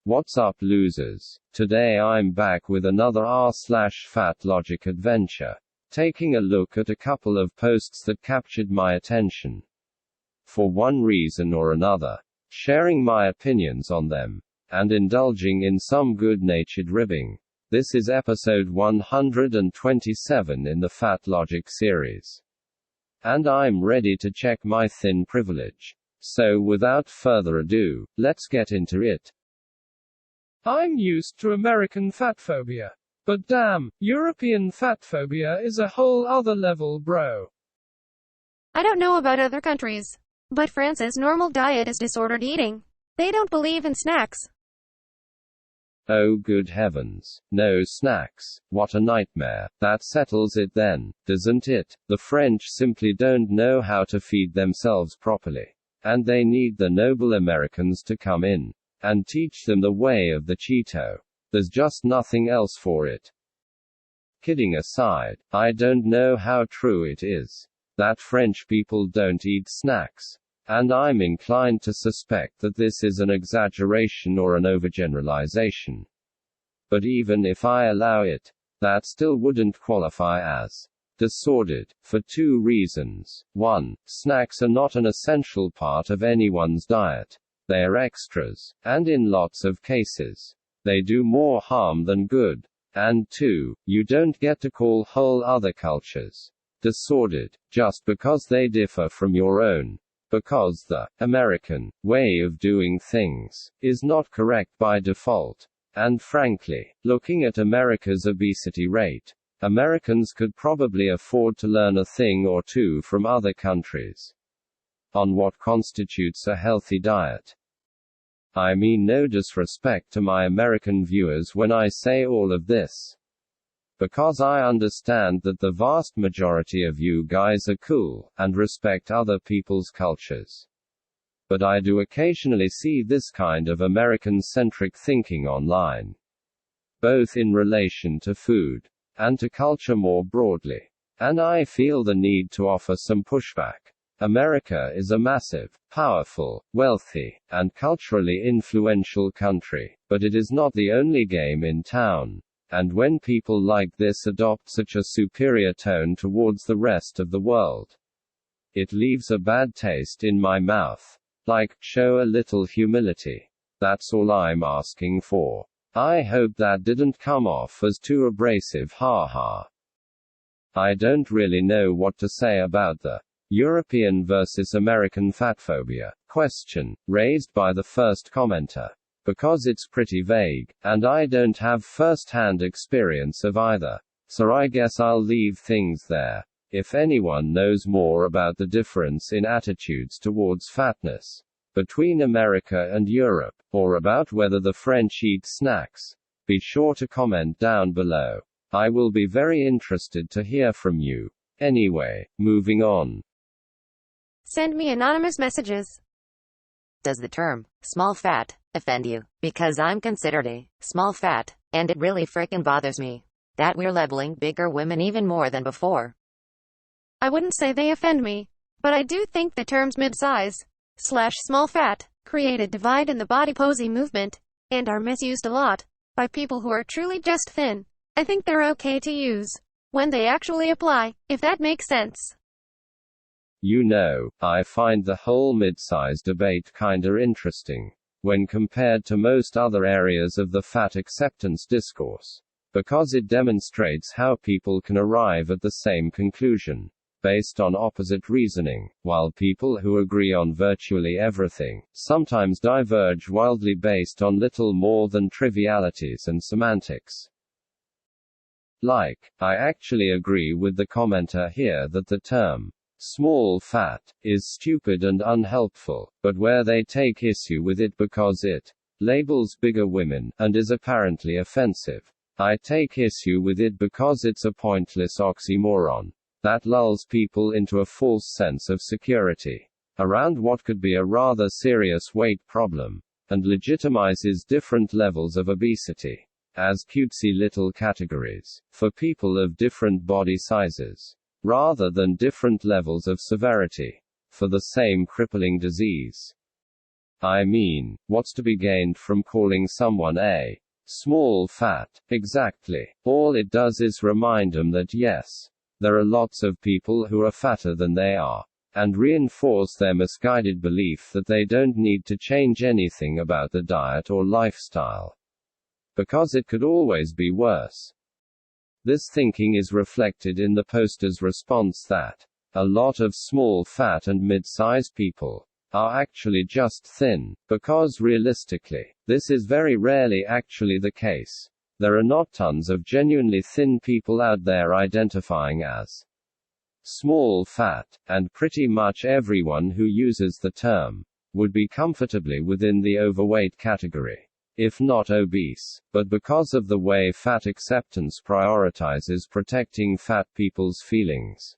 What's up, losers? Today I'm back with another r/fatlogic adventure, taking a look at a couple of posts that captured my attention. For one reason or another, sharing my opinions on them, and indulging in some good-natured ribbing. This is episode 127 in the faTlogic series. And I'm ready to check my thin privilege. So without further ado, let's get into it. I'm used to American fatphobia. But damn, European fatphobia is a whole other level, bro. I don't know about other countries, but France's normal diet is disordered eating. They don't believe in snacks. Oh good heavens. No snacks. What a nightmare. That settles it then, doesn't it? The French simply don't know how to feed themselves properly. And they need the noble Americans to come in and teach them the way of the Cheeto. There's just nothing else for it. Kidding aside, I don't know how true it is that French people don't eat snacks. And I'm inclined to suspect that this is an exaggeration or an overgeneralization. But even if I allow it, that still wouldn't qualify as disordered, for two reasons. 1. Snacks are not an essential part of anyone's diet. They are extras, and in lots of cases, they do more harm than good. And 2. You don't get to call whole other cultures disordered, just because they differ from your own. Because the American way of doing things is not correct by default. And frankly, looking at America's obesity rate, Americans could probably afford to learn a thing or two from other countries on what constitutes a healthy diet. I mean no disrespect to my American viewers when I say all of this, because I understand that the vast majority of you guys are cool, and respect other people's cultures. But I do occasionally see this kind of American-centric thinking online, both in relation to food, and to culture more broadly. And I feel the need to offer some pushback. America is a massive, powerful, wealthy, and culturally influential country, but it is not the only game in town. And when people like this adopt such a superior tone towards the rest of the world, it leaves a bad taste in my mouth. Like, show a little humility. That's all I'm asking for. I hope that didn't come off as too abrasive, haha. I don't really know what to say about the European versus American fatphobia question raised by the first commenter, because it's pretty vague, and I don't have first-hand experience of either. So I guess I'll leave things there. If anyone knows more about the difference in attitudes towards fatness between America and Europe, or about whether the French eat snacks, be sure to comment down below. I will be very interested to hear from you. Anyway, moving on. Send me anonymous messages. Does the term small fat offend you? Because I'm considered a small fat, and it really frickin' bothers me that we're labeling bigger women even more than before. I wouldn't say they offend me, but I do think the terms mid-size/small fat create a divide in the body posing movement, and are misused a lot by people who are truly just thin. I think they're okay to use when they actually apply, if that makes sense. You know, I find the whole mid-size debate kinda interesting when compared to most other areas of the fat acceptance discourse, because it demonstrates how people can arrive at the same conclusion based on opposite reasoning, while people who agree on virtually everything sometimes diverge wildly based on little more than trivialities and semantics. Like, I actually agree with the commenter here that the term small fat is stupid and unhelpful, but where they take issue with it because it labels bigger women, and is apparently offensive, I take issue with it because it's a pointless oxymoron that lulls people into a false sense of security around what could be a rather serious weight problem, and legitimizes different levels of obesity as cutesy little categories for people of different body sizes, rather than different levels of severity for the same crippling disease. I mean, what's to be gained from calling someone a small fat? Exactly. All it does is remind them that yes, there are lots of people who are fatter than they are, and reinforce their misguided belief that they don't need to change anything about the diet or lifestyle, because it could always be worse. This thinking is reflected in the poster's response that a lot of small fat and mid-size people are actually just thin, because realistically, this is very rarely actually the case. There are not tons of genuinely thin people out there identifying as small fat, and pretty much everyone who uses the term would be comfortably within the overweight category, if not obese. But because of the way fat acceptance prioritizes protecting fat people's feelings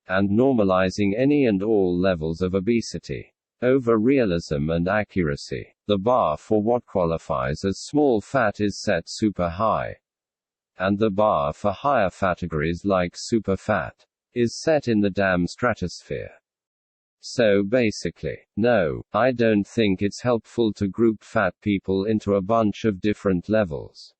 and normalizing any and all levels of obesity over realism and accuracy, the bar for what qualifies as small fat is set super high, and the bar for higher categories like super fat is set in the damn stratosphere. So basically, no, I don't think it's helpful to group fat people into a bunch of different levels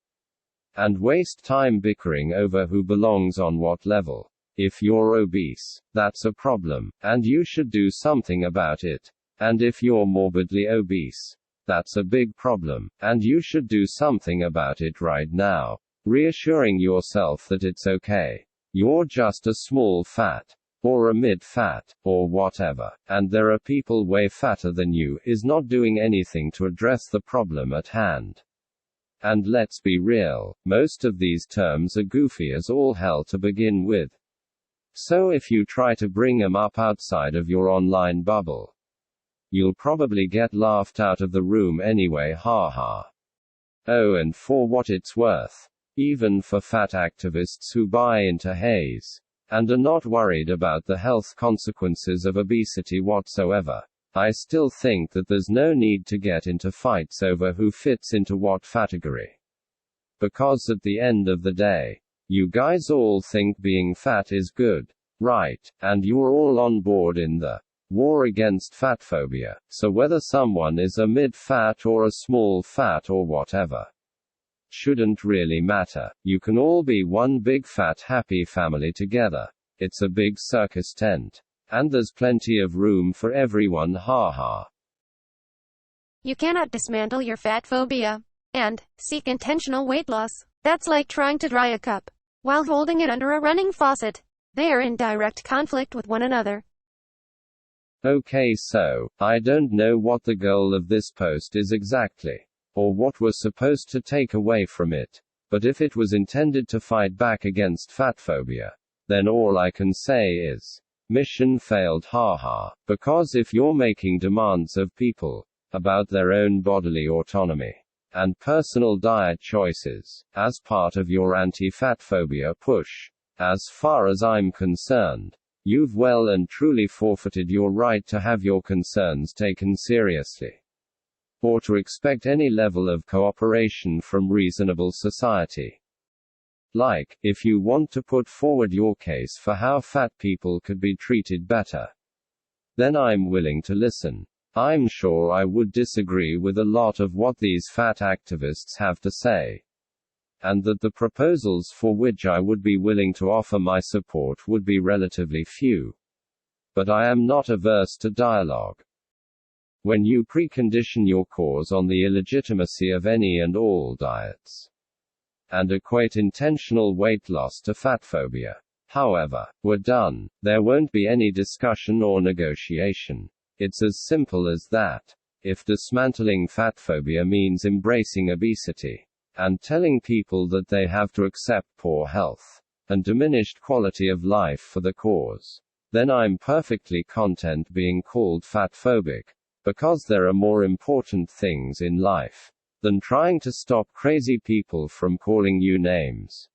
and waste time bickering over who belongs on what level. If you're obese, that's a problem, and you should do something about it. And if you're morbidly obese, that's a big problem, and you should do something about it right now. Reassuring yourself that it's okay. You're just a small fat, or a mid-fat, or whatever, and there are people way fatter than you, is not doing anything to address the problem at hand. And let's be real, most of these terms are goofy as all hell to begin with. So if you try to bring them up outside of your online bubble, you'll probably get laughed out of the room anyway, haha. Oh, and for what it's worth, even for fat activists who buy into haze and are not worried about the health consequences of obesity whatsoever, I still think that there's no need to get into fights over who fits into what category. Because at the end of the day, you guys all think being fat is good, right? And you're all on board in the war against fatphobia. So whether someone is a mid-fat or a small fat or whatever shouldn't really matter. You can all be one big fat happy family together. It's a big circus tent. And there's plenty of room for everyone, haha. You cannot dismantle your fat phobia and seek intentional weight loss. That's like trying to dry a cup while holding it under a running faucet. They are in direct conflict with one another. Okay, so I don't know what the goal of this post is exactly, or what we're supposed to take away from it, but if it was intended to fight back against fatphobia, then all I can say is, mission failed, haha. Because if you're making demands of people about their own bodily autonomy and personal diet choices as part of your anti-fatphobia push, as far as I'm concerned, you've well and truly forfeited your right to have your concerns taken seriously, or to expect any level of cooperation from reasonable society. Like, if you want to put forward your case for how fat people could be treated better, then I'm willing to listen. I'm sure I would disagree with a lot of what these fat activists have to say, and that the proposals for which I would be willing to offer my support would be relatively few. But I am not averse to dialogue. When you precondition your cause on the illegitimacy of any and all diets, and equate intentional weight loss to fatphobia, however, we're done. There won't be any discussion or negotiation. It's as simple as that. If dismantling fatphobia means embracing obesity, and telling people that they have to accept poor health and diminished quality of life for the cause, then I'm perfectly content being called fatphobic, because there are more important things in life than trying to stop crazy people from calling you names.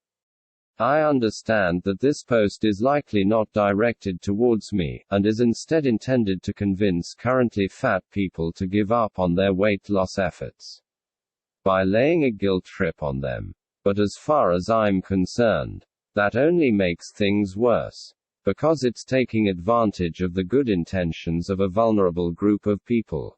I understand that this post is likely not directed towards me, and is instead intended to convince currently fat people to give up on their weight loss efforts by laying a guilt trip on them. But as far as I'm concerned, that only makes things worse, because it's taking advantage of the good intentions of a vulnerable group of people.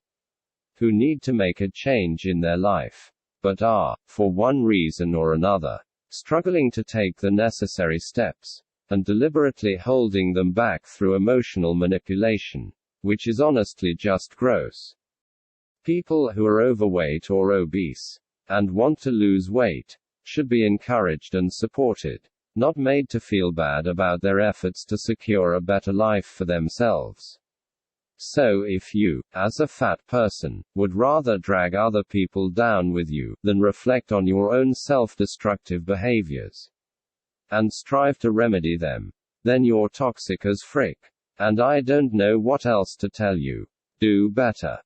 who need to make a change in their life, but are, for one reason or another, struggling to take the necessary steps, and deliberately holding them back through emotional manipulation, which is honestly just gross. People who are overweight or obese, and want to lose weight, should be encouraged and supported, not made to feel bad about their efforts to secure a better life for themselves. So if you, as a fat person, would rather drag other people down with you, than reflect on your own self-destructive behaviors, and strive to remedy them, then you're toxic as frick. And I don't know what else to tell you. Do better.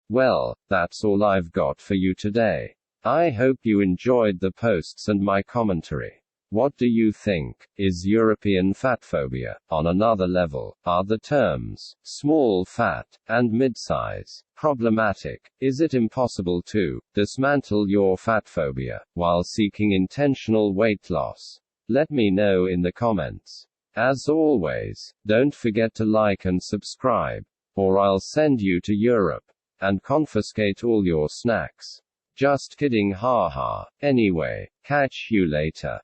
Well, that's all I've got for you today. I hope you enjoyed the posts and my commentary. What do you think? Is European fatphobia on another level? Are the terms small fat and midsize problematic? Is it impossible to dismantle your fatphobia while seeking intentional weight loss? Let me know in the comments. As always, don't forget to like and subscribe, or I'll send you to Europe and confiscate all your snacks. Just kidding, haha. Anyway, catch you later.